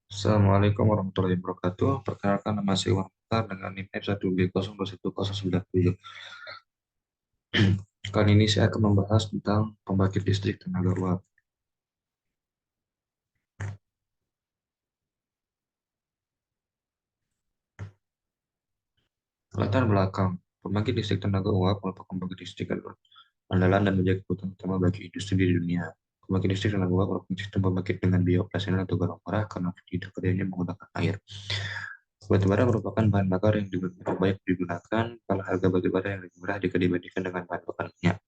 Assalamualaikum warahmatullahi wabarakatuh. Perkenalkan nama saya Iwan Mukhtar dengan NIM F1B02107. Kali ini saya akan membahas tentang pembangkit listrik tenaga uap. Latar belakang pembangkit listrik tenaga uap merupakan pembangkit listrik andalan dan menjadi kebutuhan utama bagi industri di dunia. Pembangkit listrik tenaga uap merupakan sistem pembangkit dengan biaya operasional atau garam murah karena tidak kerjanya menggunakan air. Batubara merupakan bahan bakar yang banyak digunakan kalau harga batubara yang lebih murah jika dibandingkan dengan bahan bakar minyak.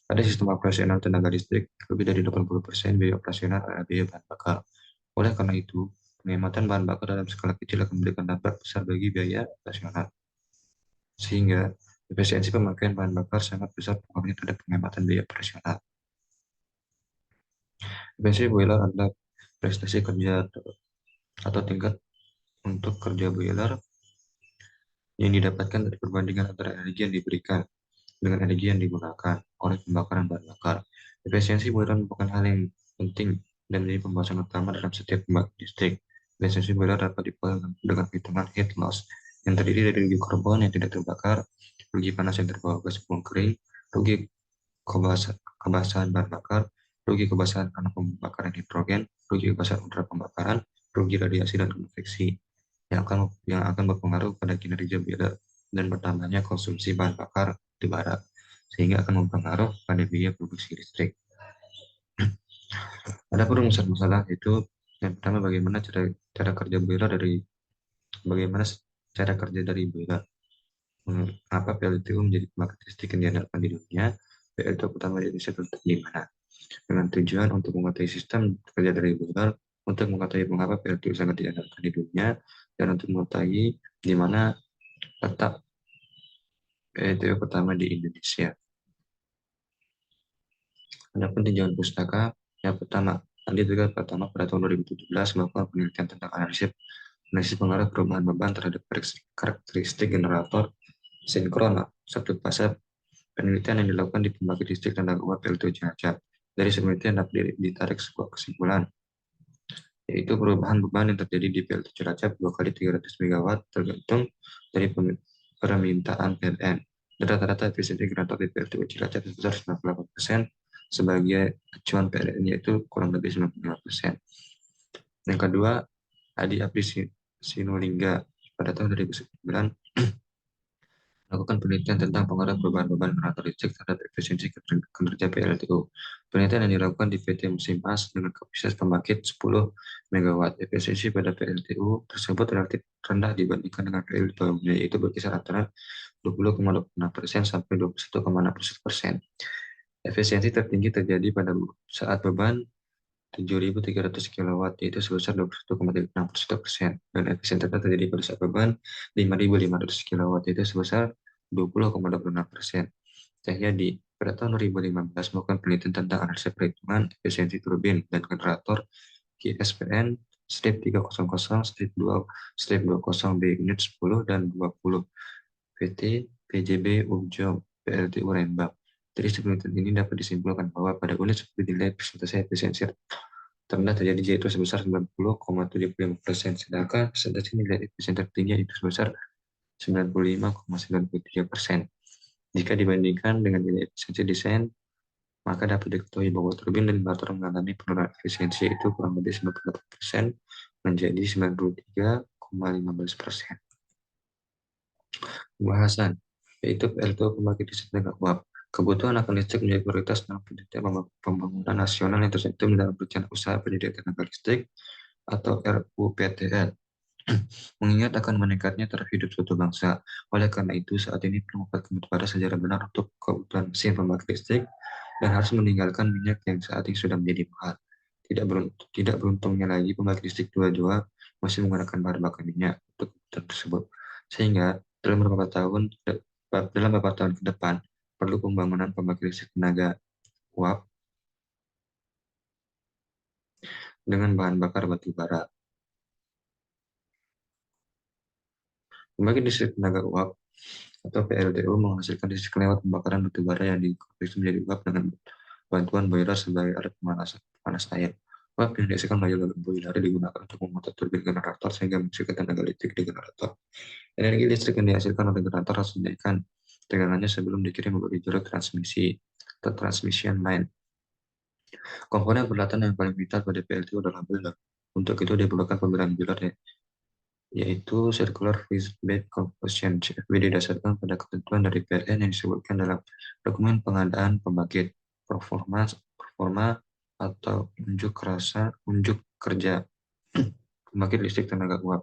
Pada sistem operasional tenaga listrik, lebih dari 80% biaya operasional adalah biaya bahan bakar. Oleh karena itu, penghematan bahan bakar dalam skala kecil akan memberikan dampak besar bagi biaya operasional. Sehingga efisiensi pemakaian bahan bakar sangat besar pengaruhnya terhadap penghematan biaya operasional. Efisiensi boiler adalah prestasi kerja atau tingkat untuk kerja boiler yang didapatkan dari perbandingan antara energi yang diberikan dengan energi yang digunakan oleh pembakaran bahan bakar. Efisiensi boiler merupakan hal yang penting dan menjadi pembahasan utama dalam setiap pembangkit listrik. Efisiensi boiler dapat diukur dengan hitungan heat loss yang terdiri dari rugi karbon yang tidak terbakar, rugi panas yang terbawa gas buang kering, rugi kebasahan bahan bakar, rugi kebasahan karena pembakaran hidrogen, rugi kebasahan udara pembakaran, rugi radiasi dan konveksi yang akan berpengaruh pada kinerja boiler dan bertambahnya konsumsi bahan bakar di barat, sehingga akan mempengaruhi pada biaya produksi listrik. Ada perumusan masalah itu yang pertama cara kerja boiler cara kerja dari boiler. Mengapa PLTU menjadi pembangkit listrik yang diandalkan di dunia? PLTU pertama di Indonesia terletak di mana? Dengan tujuan untuk mengetahui sistem kerja dari boiler, untuk mengetahui mengapa PLTU sangat diandalkan di dunia, dan untuk mengetahui di mana letak PLTU pertama di Indonesia. Adapun tinjauan pustaka, yang pertama, Andi juga pertama pada tahun 2017 melakukan penelitian tentang analisis pengaruh perubahan beban terhadap karakteristik generator sinkron satu fase. Penelitian yang dilakukan di pembangkit listrik tenaga uap PLTU Cilacap. Dari penelitian dapat ditarik sebuah kesimpulan, yaitu perubahan beban yang terjadi di PLTU Cilacap 2 kali 300 MW tergantung dari permintaan PLN. Rata-rata efisiensi generator di PLTU Cilacap sebesar 98%, sebagai acuan PLN yaitu kurang lebih 95%. Yang kedua, Adi Apri Sinulingga pada tahun 2009 melakukan penelitian tentang pengaruh perubahan beban generator listrik terhadap efisiensi kinerja PLTU. Penelitian yang dilakukan di PT Musim Mas dengan kapasitas pembangkit 10 MW. Efisiensi pada PLTU tersebut relatif rendah dibandingkan dengan PLTU umumnya, yaitu berkisar antara 20,26% sampai 21,61%. Efisiensi tertinggi terjadi pada saat beban 7.300 kW, yaitu sebesar 21,36%, dan efisiensi terjadi pada saat beban 5.500 kW, yaitu sebesar 20,26%. Cahyadi pada tahun 2015 melakukan penelitian tentang analisis perhitungan efisiensi turbin dan generator KSPN strip 300 strip 2 strip 20 B unit 10 dan 20 PT PJB Ujung PLTU Rembang. Dari penelitian ini dapat disimpulkan bahwa pada unit seperti nilai persentase efisiensi terendah terjadi yaitu sebesar 90,75%, sedangkan persentase nilai efisiensi tertinggi itu sebesar 95,93%. Jika dibandingkan dengan nilai efisiensi desain, maka dapat diketahui bahwa turbin dan generator mengalami penurunan efisiensi itu kurang lebih 98% menjadi 93,15%. Pembahasan, yaitu PLTU pembangkit listrik tenaga uap. Kebutuhan akan listrik menjadi prioritas dalam penelitian pembangunan nasional yang tercantum dalam rencana usaha penyediaan tenaga listrik atau RUPTL. Mengingat akan meningkatnya taraf hidup suatu bangsa. Oleh karena itu, saat ini perlu pada sejarah benar untuk kebutuhan mesin pembangkit listrik dan harus meninggalkan minyak yang saat ini sudah menjadi mahal. Tidak beruntungnya lagi pembangkit listrik dua-dua masih menggunakan bahan bakar minyak untuk kebutuhan tersebut. Sehingga dalam beberapa tahun ke depan perlu pembangunan pembangkit listrik tenaga uap dengan bahan bakar batu bara. Pembangkit listrik tenaga uap atau PLTU menghasilkan listrik lewat pembakaran batu bara yang dikonversi menjadi uap dengan bantuan boiler sebagai alat panas air. Uap yang dihasilkan melalui boiler digunakan untuk memutar turbin generator sehingga menghasilkan tenaga listrik di generator. Energi listrik yang dihasilkan oleh generator harus dinaikkan tegangannya sebelum dikirim melalui jalur transmisi atau transmission line. Komponen peralatan yang paling vital pada PLTU adalah boiler. Untuk itu diperlukan pemilihan boiler yaitu Circular Phase Bed Combustion (CFB) didasarkan pada ketentuan dari PLN yang disebutkan dalam dokumen pengadaan pembangkit performa atau unjuk kerja pembangkit listrik tenaga uap,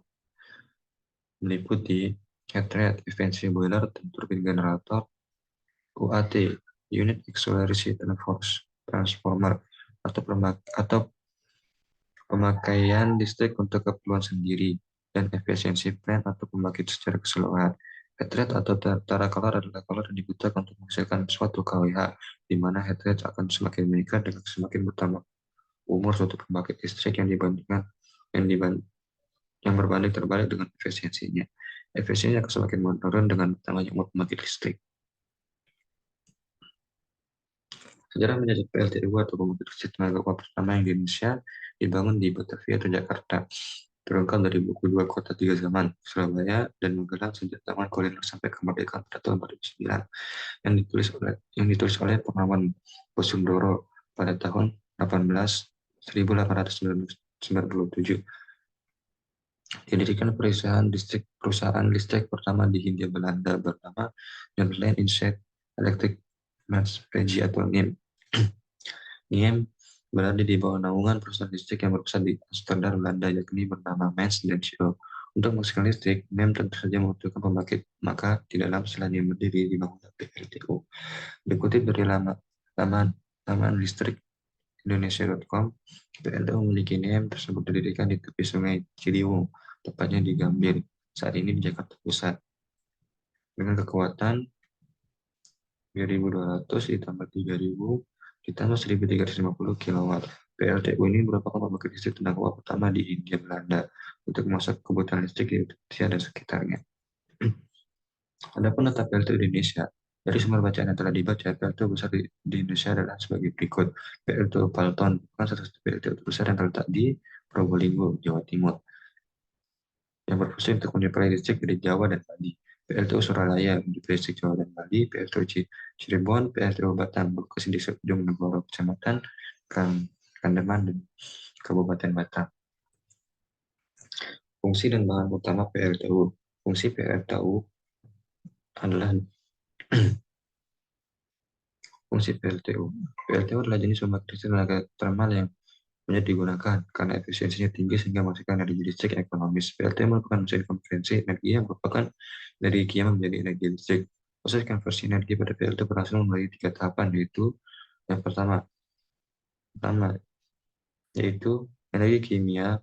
meliputi head rate, efisiensi boiler, dan turbin generator, UAT, Unit Auxiliary Transformer, atau pemakaian listrik untuk keperluan sendiri, dan efisiensi plant atau pembangkit secara keseluruhan. Head rate atau tara kalor adalah kalor yang dibutuhkan untuk menghasilkan suatu kWh, di mana head rate akan semakin meningkat dengan semakin bertambah umur suatu pembangkit listrik yang berbanding terbalik dengan efisiensinya. Efisiensinya akan semakin menurun dengan bertambahnya umur pembangkit listrik. Sejarah menjajah PLTU atau pembangkit listrik tenaga uap pertama yang di Indonesia dibangun di Batavia atau Jakarta. Terungkap dari buku Dua Kota Tiga Zaman, Surabaya dan Magelang sejak zaman kolonial sampai kemerdekaan pada tahun 2009, yang ditulis oleh Pengawan Posundoro pada tahun 1897. Didirikan perusahaan listrik pertama di Hindia Belanda bernama Netherlands Inside Electric Maatschappij atau NIM. NIM berada di bawah naungan perusahaan listrik yang berpusat di Amsterdam, Belanda, yakni bernama Mens dan CO. Untuk menghasilkan listrik, NIM tentu saja membutuhkan pembangkit, maka tidak lama setelah NIM berdiri dibangunlah PLTU. Dikutip dari laman listrik Indonesia.com, PLTU memiliki NIM tersebut didirikan di tepi sungai Ciliwung, tepatnya di Gambir, saat ini di Jakarta Pusat. Dengan kekuatan 3.200 ditambah 3.000 ditambah 1.350 kW. PLTU ini merupakan pembangkit listrik tenaga uap pertama di Hindia Belanda untuk memasak kebutuhan listrik di Indonesia dan sekitarnya. Adapun letak PLTU di Indonesia, dari sumber bacaan yang telah dibaca, PLTU besar di Indonesia adalah sebagai berikut. PLTU Palton bukan salah satu PLTU terbesar yang terletak di Probolinggo, Jawa Timur, yang berfungsi untuk menyuplai listrik dari Jawa dan Bali. PLTU Suralaya di Listrik Jawa dan Bali, PLTU Cirebon, PLTU Batang berlokasi di Ujung Negoro, Kecamatan Kandeman dan Kabupaten Batang. Fungsi dan bahan utama PLTU. Fungsi PLTU adalah fungsi PLTU. PLTU adalah jenis pembangkit listrik tenaga termal yang banyak digunakan karena efisiensinya tinggi sehingga menghasilkan energi listrik yang ekonomis. PLTU merupakan mesin konversi energi yang merupakan energi kimia menjadi energi listrik. Proses konversi energi pada PLTU berlangsung melalui 3 tahapan, yaitu yang pertama yaitu energi kimia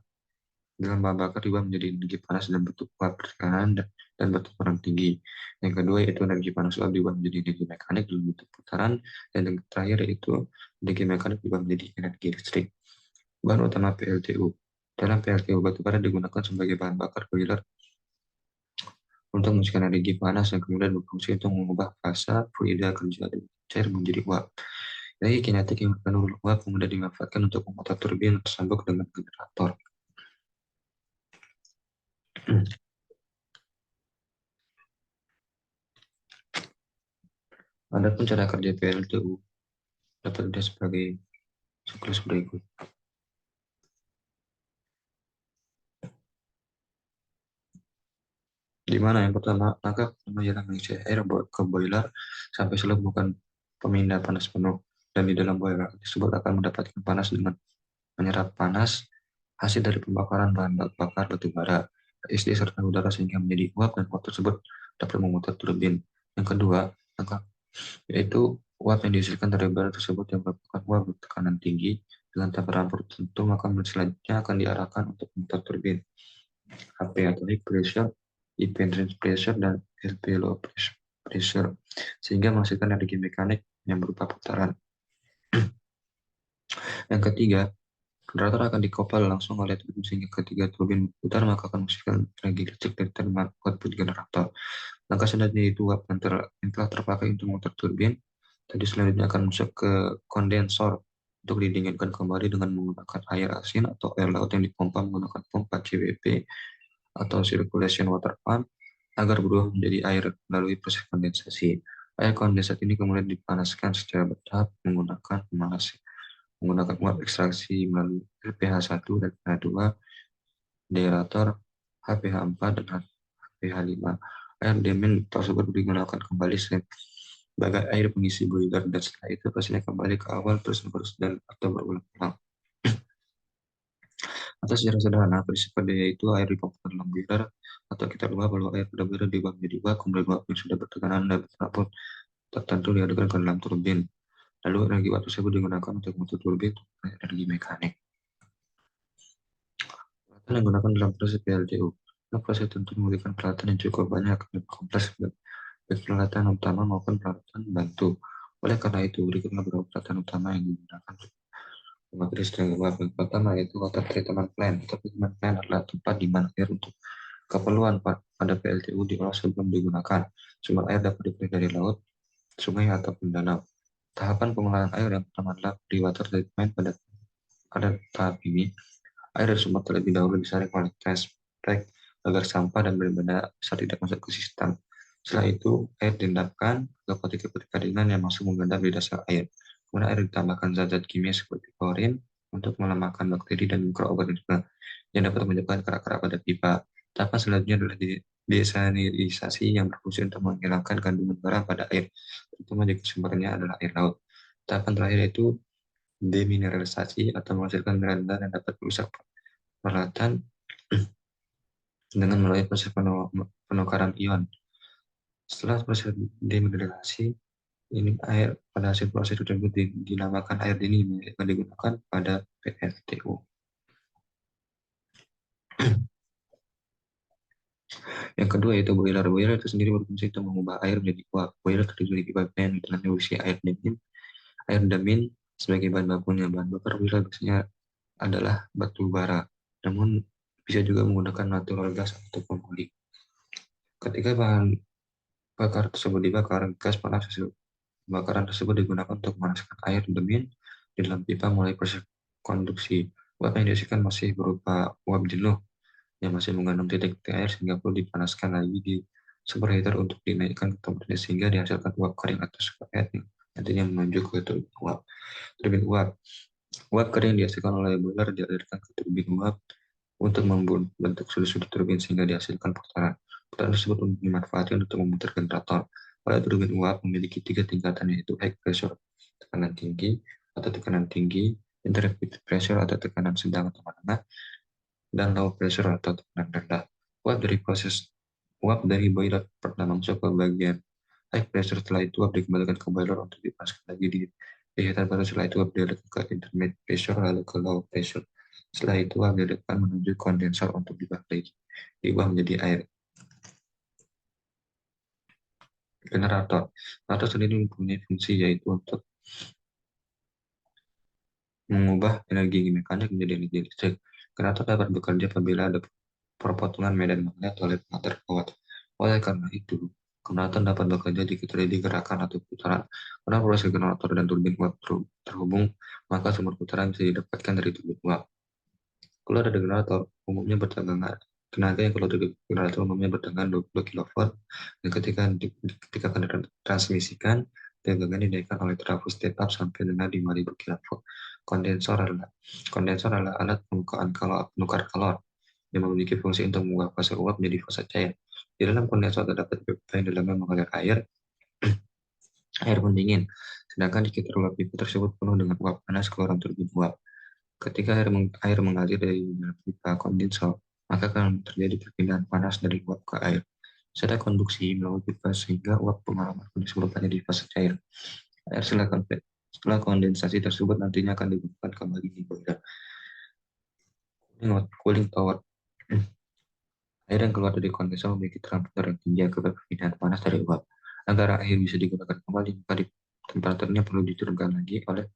dalam bahan bakar diubah menjadi energi panas dalam bentuk uap bertekanan dan bertekanan tinggi. Yang kedua yaitu energi panas uap diubah menjadi energi mekanik dalam bentuk putaran, dan yang terakhir yaitu energi mekanik diubah menjadi energi listrik. Bahan utama PLTU. Dalam PLTU, batubara digunakan sebagai bahan bakar boiler untuk menghasilkan energi panas yang kemudian berfungsi untuk mengubah fasa fluida kerja dari cair menjadi uap. Energi kinetik yang mengandung uap kemudian dimanfaatkan untuk memutar turbin tersambung dengan generator. Adapun cara kerja PLTU dapat dilihat sebagai siklus berikut. Di mana yang pertama, langkah pertama ialah mengisi air ke boiler sampai selesai bukan pemindah panas penuh, dan di dalam boiler tersebut akan mendapatkan panas dengan menyerap panas hasil dari pembakaran bahan bakar batu bara, SD serta udara sehingga menjadi uap, dan uap tersebut dapat memutar turbin. Yang kedua, yaitu uap yang dihasilkan dari bara tersebut yang merupakan uap bertekanan tinggi dengan temperatur tertentu, maka selanjutnya akan diarahkan untuk memutar turbin HP atau high pressure, dependent pressure, dan LP low pressure, sehingga menghasilkan energi mekanik yang berupa putaran. Yang ketiga, generator akan dikopal langsung oleh turbin sehingga ketika turbin berputar maka akan menghasilkan energi listrik dari terminal output generator. Langkah selanjutnya itu uap yang telah terpakai untuk memutar turbin tadi selanjutnya akan masuk ke kondensor untuk didinginkan kembali dengan menggunakan air asin atau air laut yang dipompa menggunakan pompa CWP atau circulation water pump agar berubah menjadi air melalui proses kondensasi. Air kondensat ini kemudian dipanaskan secara bertahap menggunakan uap ekstraksi melalui pH1 dan pH2, deaerator, HPH4 dan HPH5. Air dingin tersebut digunakan kembali sebagai air pengisi boiler dan setelah itu prosesnya kembali ke awal terus-menerus dan atau berulang-ulang. Atau secara sederhana, prinsip PDA itu air dipompa ke dalam boiler atau kita lupa bahwa air pada boiler diubah menjadi uap, kemudian uap yang sudah bertekanan dan bertempur tertentu diadukkan ke dalam turbin. Lalu energi uap tersebut digunakan untuk membentuk turbin untuk energi mekanik. Peralatan yang digunakan dalam proses PLTU. Proses tentu membutuhkan peralatan yang cukup banyak dan kompleks baik peralatan utama maupun peralatan bantu. Oleh karena itu, berikutlah beberapa peralatan utama yang digunakan pembangkit listrik uap. Yang pertama yaitu water treatment plant. Water treatment plant adalah tempat di mana air untuk keperluan pada PLTU diolah sebelum digunakan. Sumber air dapat dipilih dari laut, sungai, ataupun danau. Tahapan pengolahan air yang pertama adalah di water treatment. Pada tahap ini, air dari sumber terlebih dahulu disaring oleh track agar sampah dan benda-benda besar tidak masuk ke sistem. Setelah itu, air diendapkan ke partikel-partikel keringan yang masuk mengendap di dasar air. Kemudian air ditambahkan zat-zat kimia seperti klorin untuk melemahkan bakteri dan mikroorganisme yang dapat menyebabkan kerak-kerak pada pipa. Tahapan selanjutnya adalah desalinasi yang berfungsi untuk menghilangkan kandungan garam pada air, terutama jika sumbernya adalah air laut. Tahapan terakhir itu demineralisasi atau menghasilkan mineral yang dapat merusak peralatan dengan melalui proses penukaran ion. Setelah proses demineralisasi, ini air pada hasil proses tersebut dinamakan air dingin yang digunakan pada PLTU. Yang kedua yaitu boiler. Boiler itu sendiri berfungsi untuk mengubah air menjadi uap. Boiler terdiri dari pipa pen dengan isi air damin sebagai bahan bakunya. Bahan bakar boiler biasanya adalah batu bara, namun bisa juga menggunakan natural gas atau oli. Ketika bahan bakar tersebut dibakar, gas panas bakaran tersebut digunakan untuk memanaskan air damin di dalam pipa mulai proses konduksi. Uap yang dihasilkan masih berupa uap jenuh yang masih mengandung titik air sehingga perlu dipanaskan lagi di superheater untuk dinaikkan ke tempatnya sehingga dihasilkan uap kering atau superheat yang nantinya menuju ke turbin uap. Turbin uap. Uap kering dihasilkan oleh boiler dialirkan ke turbin uap untuk membentuk sudut-sudut turbin sehingga dihasilkan putaran. Putaran tersebut dimanfaatkan untuk memutar generator. Pada turbin uap memiliki 3 tingkatan yaitu high pressure, tekanan tinggi atau tekanan tinggi, intermediate pressure atau tekanan sedang atau menengah, dan low pressure atau tekanan rendah. Uap dari boiler pertama masuk ke bagian high pressure, setelah itu uap dikembalikan ke boiler untuk dipanaskan lagi di heater baru. Setelah itu uap dialirkan ke intermediate pressure lalu ke low pressure. Setelah itu uap dialirkan menuju kondensor untuk diubah menjadi air. Generator. Generator sendiri mempunyai fungsi yaitu untuk mengubah energi mekanik menjadi energi listrik. Generator dapat bekerja apabila ada perpotongan medan magnet oleh pengantar kawat. Oleh karena itu, generator dapat bekerja jika terjadi gerakan atau putaran. Karena proses generator dan turbin uap terhubung, maka sumber putaran bisa didapatkan dari turbin uap. Kalau ada generator, umumnya bertegangan tenaga yang keluar dari generator umumnya bertegangan 20 kV dan ketika akan ditransmisikan, tegangan dinaikkan oleh trafo step up sampai dengan 5000 kV. Kondensor adalah alat penukar kalor yang memiliki fungsi untuk mengubah fase uap menjadi fase cair. Di dalam kondensor terdapat pipa yang dalamnya mengalir air pendingin, sedangkan di sekitar uap pipa tersebut penuh dengan uap panas keluaran turbin uap. Ketika air mengalir dari pipa kondensor, maka akan terjadi perpindahan panas dari uap ke air. Setelah konduksi melalui pipa sehingga uap pengalaman kondisi berubahnya di fase cair. Air setelah kondensasi tersebut nantinya akan digunakan kembali di boiler. Cooling tower. Air yang keluar dari kondensor memiliki temperatur yang tinggi akibat perpindahan panas dari uap. Agar air bisa digunakan kembali, maka temperaturnya perlu diturunkan lagi oleh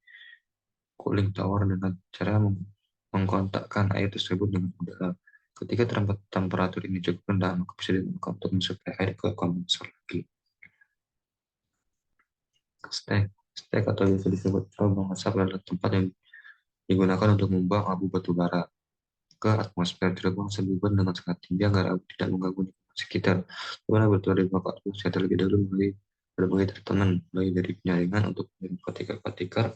cooling tower dengan cara mengkontakkan air tersebut dengan udara. Ketika temperatur ini cukup rendah, maka bisa digunakan untuk mensuplai air ke kondensor lagi. Stack atau biasa disebut lubang asap adalah tempat yang digunakan untuk membuang abu batu bara ke atmosfer. Terbang sebebas dengan sangat tinggi agar abu tidak mengganggu lingkungan sekitar. Bagaimana batu bara dibakar saya terlebih dahulu melalui berbagai treatment, mulai dari penyaringan untuk partikel-partikel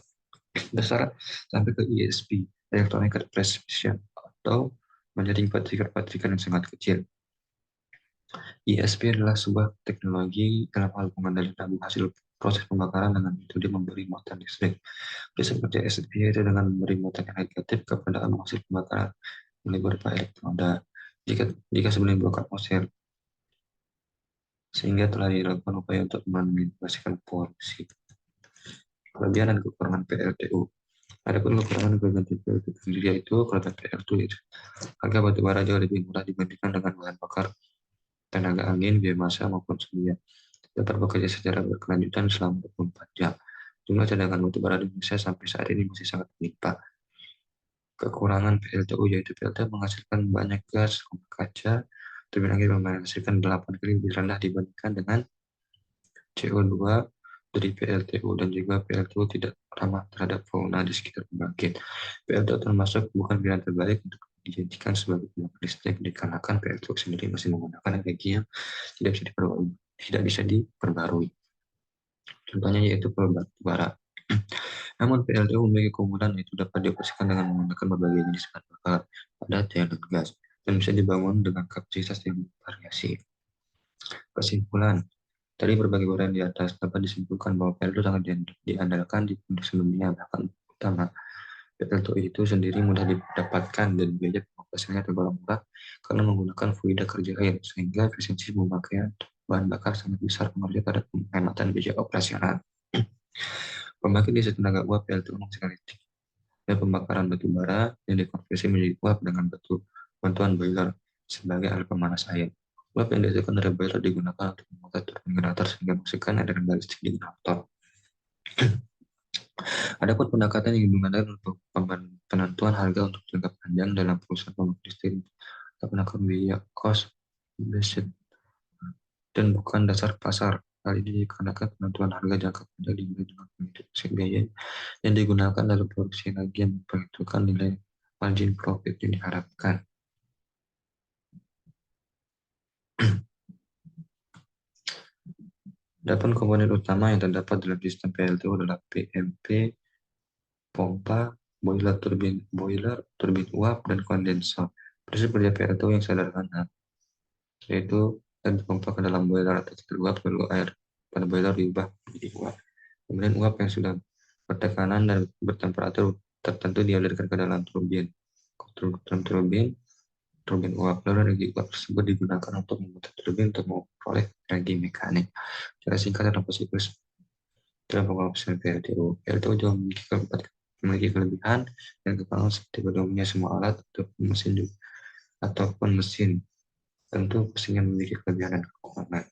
besar sampai ke ESP, electronic precipitation, atau menyaring partikel-partikel yang sangat kecil. ESP adalah sebuah teknologi dalam hal pengendalian abu hasil proses pembakaran dengan metode memberi muatan listrik. Prinsip kerja ESP itu dengan memberi muatan yang negatif kepada abu hasil pembakaran oleh beberapa elektroda jika sebelum dibuka atmosfer, sehingga telah dilakukan upaya untuk meminimalisasi polusi. Kelebihan dan kekurangan PLTU. Adapun kekurangan berganti PLTU sendiri yaitu kelebihan PLTU itu harga batu bara jauh lebih murah dibandingkan dengan bahan bakar tenaga angin, biomasa maupun surya. Dapat bekerja secara berkelanjutan selama 24 jam. Jumlah cadangan batu bara di Indonesia sampai saat ini masih sangat melimpah. Kekurangan PLTU yaitu PLTU menghasilkan banyak gas rumah kaca, turbin angin menghasilkan 8 kali lebih rendah dibandingkan dengan CO2 dari PLTU, dan juga PLTU tidak ramah terhadap fauna di sekitar pembangkit. PLTU termasuk bukan pilihan terbaik untuk dijadikan sebagai pembangkit listrik dikarenakan PLTU sendiri masih menggunakan energi yang tidak bisa diperbarui. Contohnya yaitu batu bara. Namun PLTU memiliki keunggulan yaitu dapat dioperasikan dengan menggunakan berbagai jenis bahan bakar, padat, air, dan gas, dan bisa dibangun dengan kapasitas yang bervariasi. Kesimpulan, dari berbagai uraian di atas dapat disimpulkan bahwa PLTU sangat diandalkan di produksi dunia, bahkan utama. PLTU itu sendiri mudah didapatkan dan biaya pengoperasiannya tergolong murah karena menggunakan fluida kerja air, sehingga efisiensi pemakaian bahan bakar sangat besar pengaruhnya pada penghematan biaya operasional. Pembangkit listrik tenaga uap PLTU menghasilkan listrik dan pembakaran batu bara yang dikonversi menjadi uap dengan bantuan boiler sebagai alat pemanas air. Uap yang dihasilkan dari boiler digunakan untuk memutar turbin generator sehingga menghasilkan aliran listrik di generator. Adapun pendekatan yang digunakan untuk penentuan harga untuk jangka panjang dalam perusahaan pembangkit listrik menggunakan biaya cost based dan bukan dasar pasar. Hal ini dikarenakan penentuan harga jangka panjang dimulai dengan penghitungan biaya yang digunakan dalam produksi energi yang memperhitungkan nilai margin profit yang diharapkan. Adapun komponen utama yang terdapat dalam sistem PLTU adalah PMP, pompa, boiler, turbin uap, dan kondensor. Prinsip kerja PLTU yang sederhana, yaitu air dipompa ke dalam boiler atau filter uap, lalu air pada boiler diubah menjadi uap. Kemudian uap yang sudah bertekanan dan bertemperatur tertentu dialirkan ke dalam turbin uap, lalu energi uap tersebut digunakan untuk memutar turbin untuk memperoleh energi mekanik. Cara singkat dan siklus dalam pengoperasian PLTU. PLTU juga memiliki kelebihan dan kekurangan seperti pada umumnya semua alat ataupun mesin. Tentu mesinnya memiliki kelebihan dan kekurangan.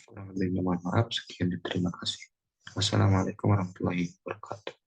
Kurang lebihnya mohon maaf. Sekian dan terima kasih. Wassalamualaikum warahmatullahi wabarakatuh.